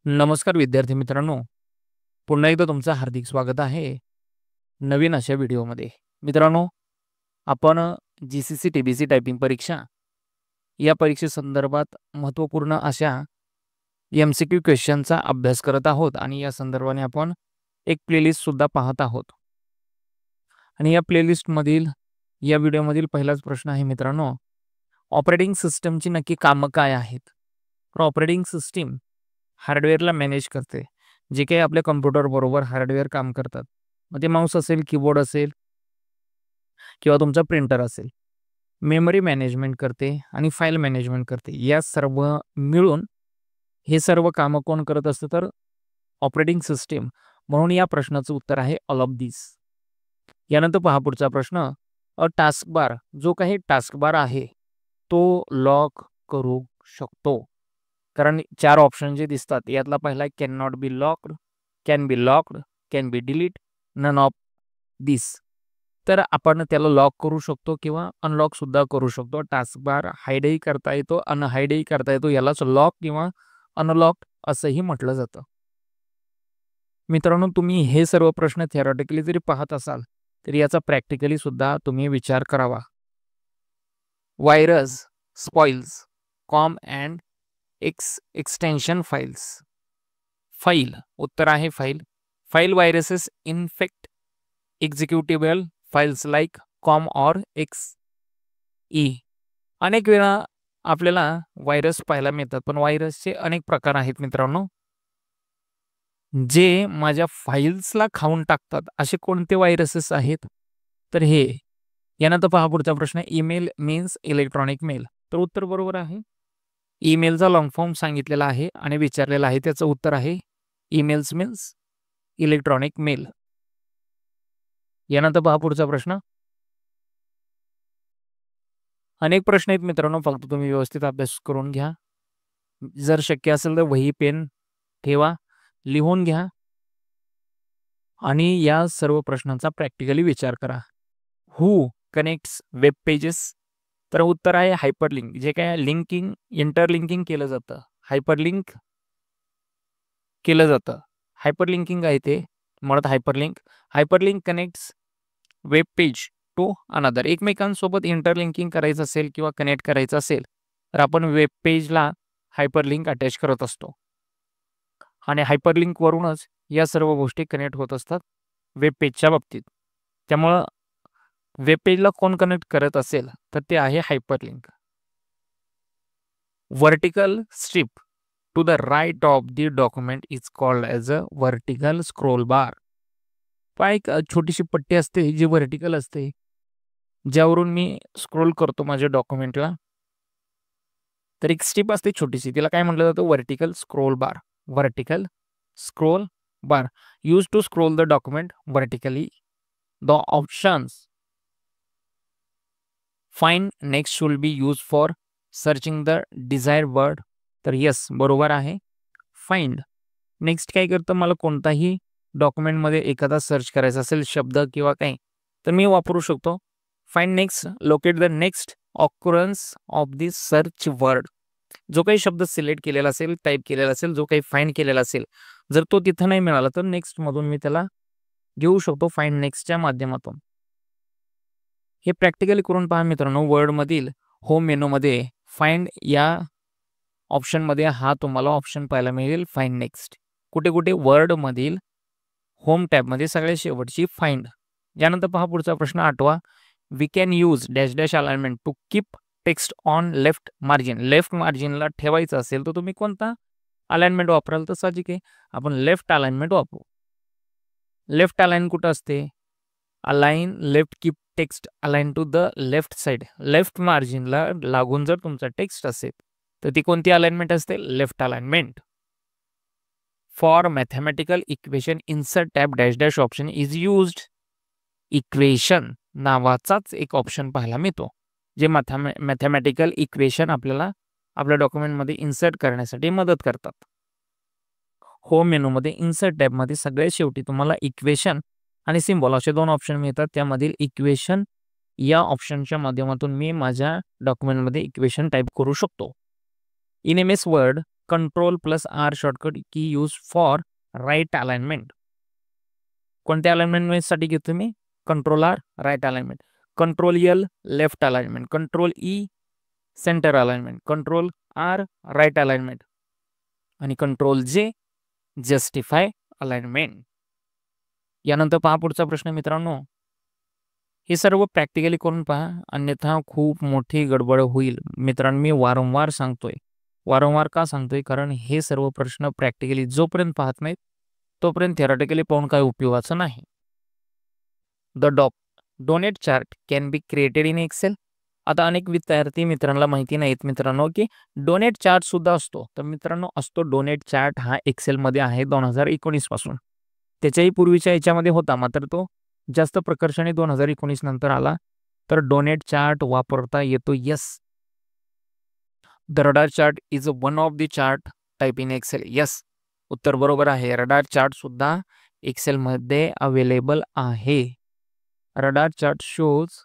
नमस्कार विद्यार्थी मित्रांनो, पुन्हा एकदा तुमचं हार्दिक स्वागत आहे नवीन अशा व्हिडिओमध्ये. मित्रांनो, आपण जी-सी-सी, टी-बी-सी टायपिंग परीक्षा या परीक्षेसंदर्भात महत्त्वपूर्ण अशा एम-सी-क्यू क्वेश्चनचा अभ्यास करत आहोत आणि या संदर्भाने आपण एक प्लेलिस्टसुद्धा पाहत आहोत. आणि या प्लेलिस्टमधील या व्हिडिओमधील पहिलाच प्रश्न आहे मित्रांनो, ऑपरेटिंग सिस्टमची नक्की कामं काय आहेत? तर ऑपरेटिंग सिस्टीम हार्डवेअरला मॅनेज करते. जे काही आपल्या कॉम्प्युटरबरोबर हार्डवेअर काम करतात. मग ते माऊस असेल, कीबोर्ड असेल किंवा तुमचा प्रिंटर असेल. मेमरी मॅनेजमेंट करते आणि फाईल मॅनेजमेंट करते. या सर्व मिळून हे सर्व कामं कोण करत असतं? तर ऑपरेटिंग सिस्टीम. म्हणून या प्रश्नाचं उत्तर आहे ऑल ऑफ दिस. यानंतर पहा पुढचा प्रश्न. टास्क बार, जो काही टास्क बार आहे तो लॉक करू शकतो. कारण 4 ऑप्शन जे दिसतात यातला पहिला can not be locked, can be locked, can be delete, none of this. तर आपण त्याला लॉक करू शकतो किंवा अनलॉक सुद्धा करू शकतो. टास्क बार हाईडही करता येतो, अनहाईडही करता येतो. यालाच लॉक किंवा अनलॉक असंही म्हटलं जातं. मित्रांनो, तुम्ही हे सर्व प्रश्न थिअरॉटिकली जरी पाहत असाल तरी याचा प्रॅक्टिकली सुद्धा तुम्ही विचार करावा. Virus spoils com and extension files. File, उत्तर आहे file. File viruses infect executable files like com or exe. अनेक वेळा आपल्याला व्हायरस पाहायला मिळतात, पण व्हायरसचे अनेक प्रकार आहेत मित्रांनो. जे माझ्या फाईल्सला खाऊन टाकतात असे कोणते व्हायरसेस आहेत? तर हे. यानंतर पहा पुढचा प्रश्न. Email means electronic mail. तर उत्तर बरोबर आहे. ईमेलचा लॉंग फॉर्म सांगितलेला आहे आणि विचारलेला आहे. त्याचं उत्तर आहे ईमेल्स मीन्स इलेक्ट्रॉनिक मेल. यानंतर पहा पुढचा प्रश्न. अनेक प्रश्न आहेत मित्रांनो, फक्त तुम्ही व्यवस्थित अभ्यास करून घ्या. जर शक्य असेल तर वही पेन ठेवा, लिहून घ्या आणि या सर्व प्रश्नांचा प्रॅक्टिकली विचार करा. हू कनेक्ट्स वेब पेजेस? तर उत्तर आहे हायपरलिंक. जे काय लिंकिंग, इंटरलिंकिंग केलं जातं, हायपरलिंक केलं जातं. हायपरलिंकिंग आहे ते म्हणत hyperlink. Hyperlink connects web page to another. एकमेकांसोबत इंटरलिंकिंग करायचं असेल किंवा कनेक्ट करायचं असेल तर आपण वेब पेजला हायपरलिंक अटॅच करत असतो आणि हायपरलिंकवरूनच या सर्व गोष्टी कनेक्ट होत असतात वेब पेजच्या बाबतीत. त्यामुळं वेब पेजला कोण कनेक्ट करत असेल तर ते आहे hyperlink. Vertical strip to the right of the document is called as a vertical scroll bar. एक छोटीशी पट्टी असते जी वर्टिकल असते, ज्यावरून मी स्क्रोल करतो माझ्या डॉक्युमेंटला. तर एक स्ट्रिप असते छोटीशी, तिला काय म्हटलं जातं? Vertical scroll bar. Vertical scroll bar use to scroll the document vertically. The options find next will be use for searching the desired word. तर येस, बरोबर आहे फाइंड. नेक्स्ट काय करतं? मला कोणताही डॉक्युमेंटमध्ये एखादा सर्च करायचा असेल शब्द किंवा काही, तर मी वापरू शकतो find next. Locate the next occurrence of this search word. जो काही शब्द सिलेक्ट केलेला असेल, टाईप केलेला असेल, जो काही फाइंड केलेला असेल, जर तो तिथं नाही मिळाला तर नेक्स्ट मधून मी त्याला घेऊ शकतो फाइंड नेक्स्टच्या माध्यमातून. हे प्रॅक्टिकली करून पहा मित्रांनो. वर्डमधील होम मेनूमध्ये फाइंड या ऑप्शनमध्ये हा तुम्हाला ऑप्शन पाहायला मिळेल फाइंड नेक्स्ट. कुठे कुठे? वर्डमधील होम टॅबमध्ये सगळ्यात शेवटची फाइंड. यानंतर पहा पुढचा प्रश्न 8वा. We can use dash dash alignment to keep text on left margin. Left मार्जिनला ठेवायचं असेल तर तुम्ही कोणता अलाइनमेंट वापराल? तर साहजिक आहे आपण लेफ्ट अलाइनमेंट वापरू. लेफ्ट अलाइन कुठं असते? Align left keep text align to the left side. Left मार्जिनला लागून जर तुमचा टेक्स्ट असेल तर ती कोणती अलाइनमेंट असते? Left alignment. For mathematical equation insert tab dash dash option is used. Equation नावाचाच एक ऑप्शन पाहायला मिळतो, जे मॅथमॅटिकल इक्वेशन आपल्याला आपल्या डॉक्युमेंटमध्ये इन्सर्ट करण्यासाठी मदत करतात. होम मेनूमध्ये इन्सर्ट टॅबमध्ये सगळ्यात शेवटी तुम्हाला इक्वेशन आणि सिम्बॉल असे 2 ऑप्शन मिळतात. त्यामधील इक्वेशन या ऑप्शनच्या माध्यमातून मी माझ्या डॉक्युमेंटमध्ये इक्वेशन टाईप करू शकतो. In M S word control plus R shortcut key use for right alignment. कोणत्या अलाइनमेंटसाठी घेतो मी? Control R right alignment, control L left alignment, control E centre alignment, control R right alignment आणि control J justify alignment. यानंतर पहा पुढचा प्रश्न मित्रांनो. हे सर्व प्रॅक्टिकली करून पहा, अन्यथा खूप मोठी गडबड होईल. मित्रांनो मी वारंवार सांगतोय. वारंवार का सांगतोय? कारण हे सर्व प्रश्न प्रॅक्टिकली जोपर्यंत पाहत नाहीत तोपर्यंत थेरॉटिकली पाहून काही उपयोगाचं नाही. The donut chart can be created in Excel. आता अनेक विद्यार्थी मित्रांना माहिती नाहीत मित्रांनो की डोनेट चार्ट सुद्धा असतो. तर मित्रांनो असतो डोनेट चार्ट हा एक्सेलमध्ये आहे 2019 पासून. त्याच्याही पूर्वीच्या याच्यामध्ये होता, मात्र तो जास्त प्रकर्षाने 2019 नंतर आला. तर डोनेट चार्ट वापरता येतो. Yes. The radar chart is one of the chart type in Excel. Yes, उत्तर बरोबर आहे. रडार चार्ट सुद्धा एक्सेलमध्ये अवेलेबल आहे. Radar chart shows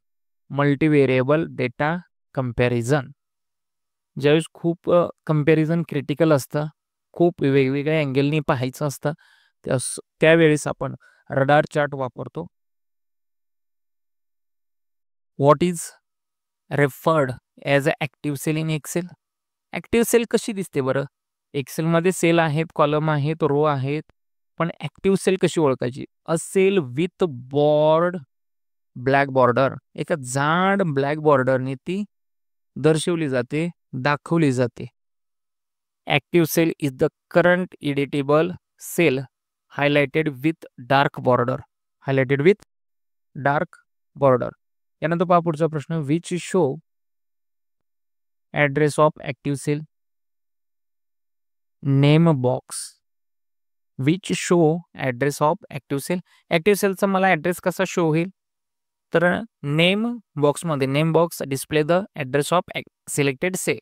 multivariable data comparison. ज्यावेळेस खूप कंपॅरिझन क्रिटिकल असतं, खूप वेगवेगळ्या अँगलनी पाहायचं असतं, त्यावेळेस आपण रडार चार्ट वापरतो. What is referred as a active cell in Excel. Active cell कशी दिसते बरं? एक्सेलमध्ये सेल आहेत, कॉलम आहेत, रो आहेत, पण ॲक्टिव्ह सेल कशी ओळखायची? A cell with black border. एका जाड ब्लॅक बॉर्डरने ती दर्शवली जाते, दाखवली जाते. Active cell is the current editable cell highlighted with dark border. Highlighted with dark border. यानंतर पहा पुढचा प्रश्न. Which show address of active cell. Name box. Which show address of active cell. Active सेलचा मला ॲड्रेस कसा show होईल? तर name बॉक्समध्ये name box display the address of selected cell.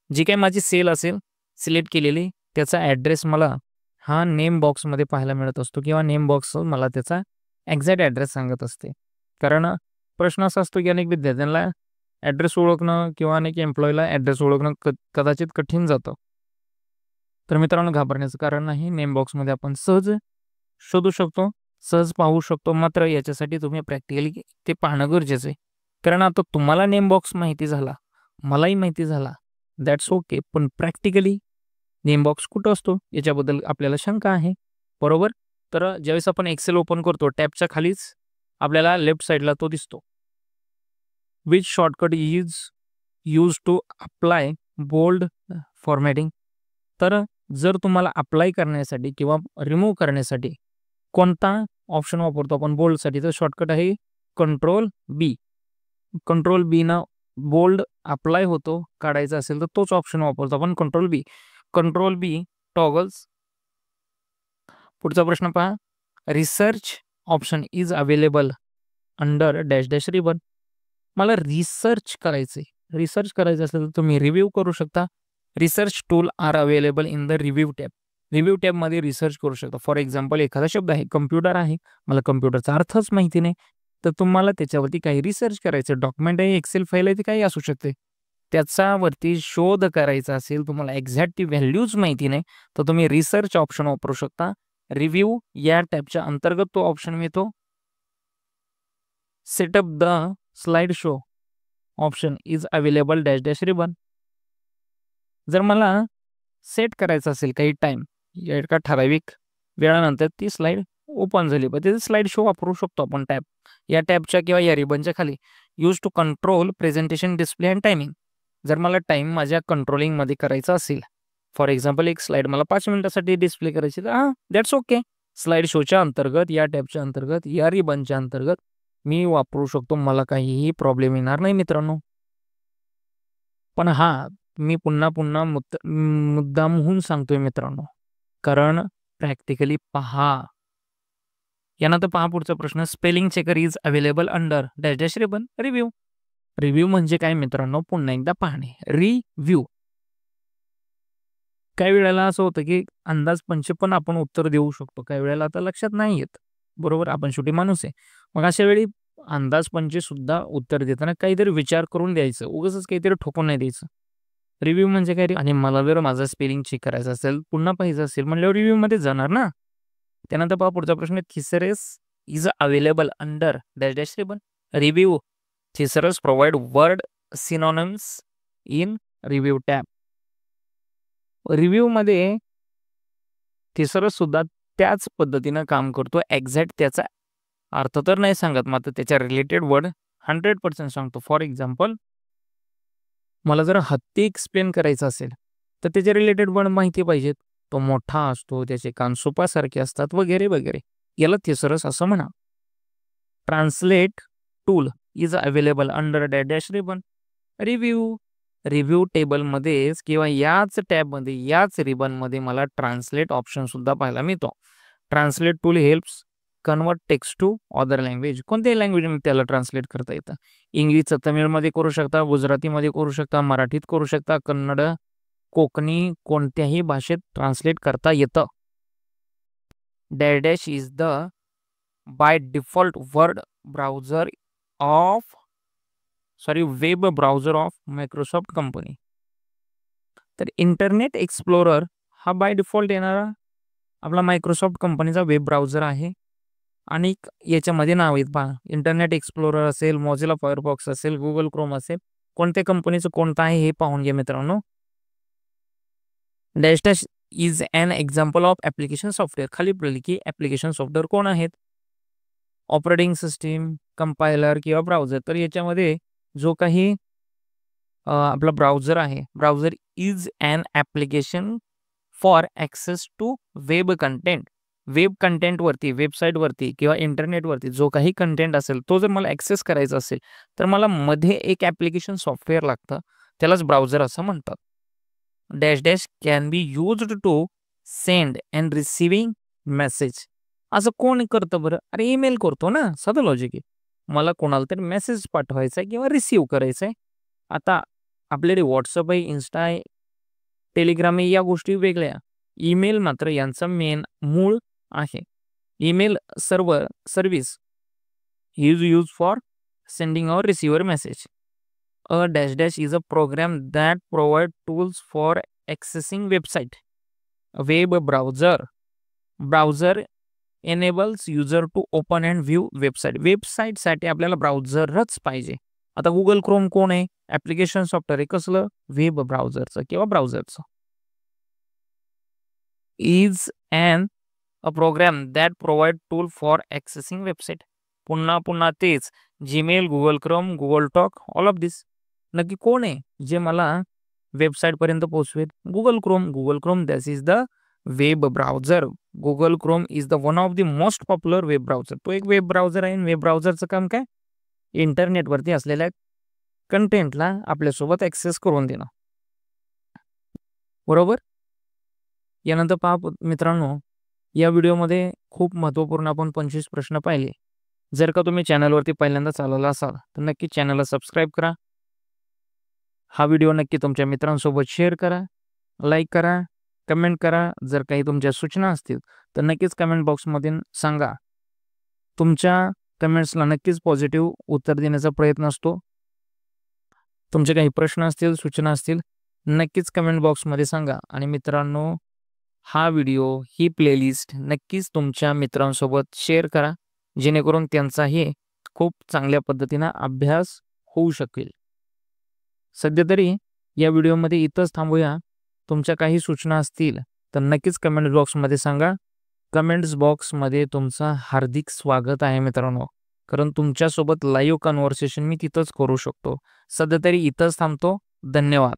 जी काही माझी सेल असेल सिलेक्ट केलेली त्याचा ॲड्रेस मला हा नेम बॉक्समध्ये पाहायला मिळत असतो, किंवा नेम बॉक्स मला त्याचा एक्झॅक्ट ॲड्रेस सांगत असते. कारण प्रश्न असा असतो की अनेक विद्यार्थ्यांना ॲड्रेस ओळखणं किंवा अनेक एम्प्लॉईला ॲड्रेस ओळखणं कदाचित कठीण जातं. तर मित्रांनो घाबरण्याचं कारण नाही. नेम बॉक्समध्ये आपण सहज शोधू शकतो, सहज पाहू शकतो. मात्र याच्यासाठी तुम्ही प्रॅक्टिकली ते पाहणं गरजेचं आहे. कारण आता तुम्हाला नेम बॉक्स माहिती झाला, मलाही माहिती झाला, दॅट्स ओके. पण प्रॅक्टिकली नेम बॉक्स कुठं असतो याच्याबद्दल आपल्याला शंका आहे, बरोबर? तर ज्यावेळेस आपण एक्सेल ओपन करतो टॅबच्या खालीच आपल्याला लेफ्ट साईडला तो दिसतो. Which shortcut is use to apply bold formatting. तर जर तुम्हाला अप्लाय करण्यासाठी किंवा रिमूव्ह करण्यासाठी कोणता ऑप्शन वापरतो आपण बोल्डसाठी, तर शॉर्टकट आहे कंट्रोल बी. कंट्रोल बी ना बोल्ड अप्लाय होतो, काढायचा असेल तर तोच ऑप्शन वापरतो आपण, control B. Control B toggles. पुढचा प्रश्न पहा. Research option is available under dash dash ribbon. मला रिसर्च करायचं असेल तर तुम्ही रिव्ह्यू करू शकता. Research tool are available in the review tab. Review टॅबमध्ये रिसर्च करू शकता. फॉर एक्झाम्पल एखादा शब्द आहे कम्प्युटर आहे, मला कम्प्युटरचा अर्थच माहिती नाही, तर तुम्हाला त्याच्यावरती काही रिसर्च करायचं. डॉक्युमेंट आहे, एक्सेल फाईल आहे, ती काही असू शकते, त्याच्यावरती शोध करायचा असेल, तुम्हाला एक्झॅक्ट ती व्हॅल्यूज माहिती नाही, तर तुम्ही रिसर्च ऑप्शन वापरू शकता. रिव्ह्यू या टॅबच्या अंतर्गत तो ऑप्शन मिळतो. Setup the slide show option is available dash dash ribbon. जर मला सेट करायचं असेल काही टाईम, एका ठराविक वेळानंतर ती स्लाइड ओपन झाली, पण त्याचं स्लाइड शो वापरू शकतो आपण टॅब. या टॅबच्या किंवा या रिबनच्या खाली use to control presentation display and timing. जर मला टाईम माझ्या कंट्रोलिंगमध्ये करायचा असेल, फॉर एक्झाम्पल एक स्लाइड मला 5 मिनिटासाठी डिस्प्ले करायची, तर दॅट्स ओके. स्लाइड शोच्या अंतर्गत, या टॅबच्या अंतर्गत, या रिबनच्या अंतर्गत मी वापरू शकतो. मला काहीही प्रॉब्लेम येणार नाही मित्रांनो. पण मी पुन्हा मुद्दामहून सांगतोय मित्रांनो, कारण प्रॅक्टिकली पहा. यानंतर पहा पुढचा प्रश्न. Spelling checker is available under dash dash ribbon. Review. Review म्हणजे काय मित्रांनो? पुन्हा एकदा पाहणे. रिव्ह्यू. काही वेळेला असं होतं की अंदाजपंच पण आपण उत्तर देऊ शकतो, काही वेळेला आता लक्षात नाही येत, बरोबर? आपण शेवटी माणूस आहे. मग अशा वेळी अंदाजपंच सुद्धा उत्तर देताना काहीतरी विचार करून द्यायचं, उगाचच काहीतरी ठोकून नाही द्यायचं. रिव्ह्यू म्हणजे काय आणि मला जर माझं स्पेलिंग चेक करायचं असेल, पुन्हा पाहिजे असेल म्हणल्यावर रिव्ह्यूमध्ये जाणार ना. त्यानंतर पहा पुढचा प्रश्न, thesaurus is available under dash dash ribbon. Review thesaurus provide word synonyms in review tab. रिव्ह्यूमध्ये थिसरस सुद्धा त्याच पद्धतीनं काम करतो. एक्झॅक्ट त्याचा अर्थ तर नाही सांगत, मात्र त्याच्या रिलेटेड वर्ड 100% सांगतो. फॉर एक्झाम्पल, मला जर हत्ती एक्सप्लेन करायचं असेल तर त्याचे रिलेटेड वर्ड माहिती पाहिजेत. तो मोठा असतो, त्याचे कान सुपासारखे असतात वगैरे वगैरे. याला थिसरस असं म्हणा. Translate tool is available under dash dash ribbon. Review टेबलमध्येच किंवा याच टॅबमध्ये, याच रिबनमध्ये मला ट्रान्सलेट ऑप्शन सुद्धा पाहायला मिळतो. Translate tool helps convert text to other language. कोणत्याही लँग्वेजमध्ये त्याला ट्रान्सलेट करता येतं. इंग्लिशचं तमिळमध्ये करू शकता, गुजरातीमध्ये करू शकता, मराठीत करू शकता, कन्नड, कोकणी, कोणत्याही भाषेत ट्रान्सलेट करता येतं. Dash dash is the by default word browser of web browser of Microsoft company. तर इंटरनेट एक्सप्लोरर हा बाय डिफॉल्ट येणारा आपला मायक्रोसॉफ्ट कंपनीचा वेब ब्राउझर आहे. आणि याच्यामध्ये नाव आहेत पहा, इंटरनेट एक्सप्लोरर असेल, मोझिला फायरफॉक्स असेल, गुगल क्रोम असेल, कोणत्या कंपनीचं कोणतं आहे हे पाहून घ्या मित्रांनो. Dash dash is an example of application software. खाली पडली की ॲप्लिकेशन सॉफ्टवेअर कोण आहेत? ऑपरेटिंग सिस्टीम, कंपायलर किंवा ब्राउझर. तर याच्यामध्ये जो काही आपला ब्राउझर आहे, browser is an application for access to web content. Web कंटेंटवरती, वेबसाईटवरती किंवा इंटरनेटवरती जो काही कंटेंट असेल तो जर मला ॲक्सेस करायचा असेल तर मला मध्ये एक ॲप्लिकेशन सॉफ्टवेअर लागतं, त्यालाच ब्राउझर असं म्हणतात. Dash dash can be used to send and receiving message. असं कोण करतं बरं? अरे ईमेल करतो ना, साधं लॉजिक आहे. मला कोणाला तरी मेसेज पाठवायचा आहे किंवा रिसीव्ह करायचा आहे. आता आपल्याकडे व्हॉट्सअप आहे, इन्स्टा आहे, टेलिग्राम आहे, या गोष्टी वेगळ्या. ईमेल मात्र यांचा मूळ आहे. Email service is use for sending or receiver message. A dash dash is a program that provide tools for accessing website. Web browser enables user to open and view website. वेबसाईटसाठी आपल्याला ब्राउझरच पाहिजे. आता Google Chrome कोण आहे? Application software आहे. कसलं? Web ब्राउझरचं किंवा ब्राउझरचं. Is a program that provide tool for accessing website. पुन्हा तेच. Gmail, Google Chrome, Google Talk, all of this. नक्की कोण आहे जे मला वेबसाईटपर्यंत पोहोचवेल? Google Chrome that is the web browser. Google Chrome is the one of the most popular web browser. तो एक वेब ब्राउझर आहे. वेब ब्राउझरचं काम काय? इंटरनेटवरती असलेल्या कंटेंटला आपल्यासोबत ॲक्सेस करून देणं. बरोबर. यानंतर पहा मित्रांनो, या व्हिडिओमध्ये खूप महत्त्वपूर्ण आपण 25 प्रश्न पाहिले. जर का तुम्ही चॅनलवरती पहिल्यांदाच आलेला असाल तर नक्की चॅनलला सबस्क्राईब करा. हा व्हिडिओ नक्की तुमच्या मित्रांसोबत शेअर करा, लाईक करा, कमेंट करा. जर काही तुमच्या सूचना असतील तर नक्कीच कमेंट बॉक्समध्ये सांगा. तुमच्या कमेंट्सला नक्कीच पॉझिटिव्ह उत्तर देण्याचा प्रयत्न असतो. तुमचे काही प्रश्न असतील, सूचना असतील, नक्कीच कमेंट बॉक्समध्ये सांगा. आणि मित्रांनो, हा व्हिडिओ, ही प्लेलिस्ट नक्कीच तुमच्या मित्रांसोबत शेअर करा, जेणेकरून त्यांचाही खूप चांगल्या पद्धतीनं अभ्यास होऊ शकेल. सध्या तरी या व्हिडिओमध्ये इथंच थांबूया. तुमच्या काही सूचना असतील तर नक्कीच कमेंट बॉक्समध्ये सांगा. कमेंट्स बॉक्समध्ये तुमचं हार्दिक स्वागत आहे मित्रांनो, कारण तुमच्यासोबत लाईव्ह कन्व्हर्सेशन मी तिथंच करू शकतो. सध्या तरी इथंच थांबतो. धन्यवाद.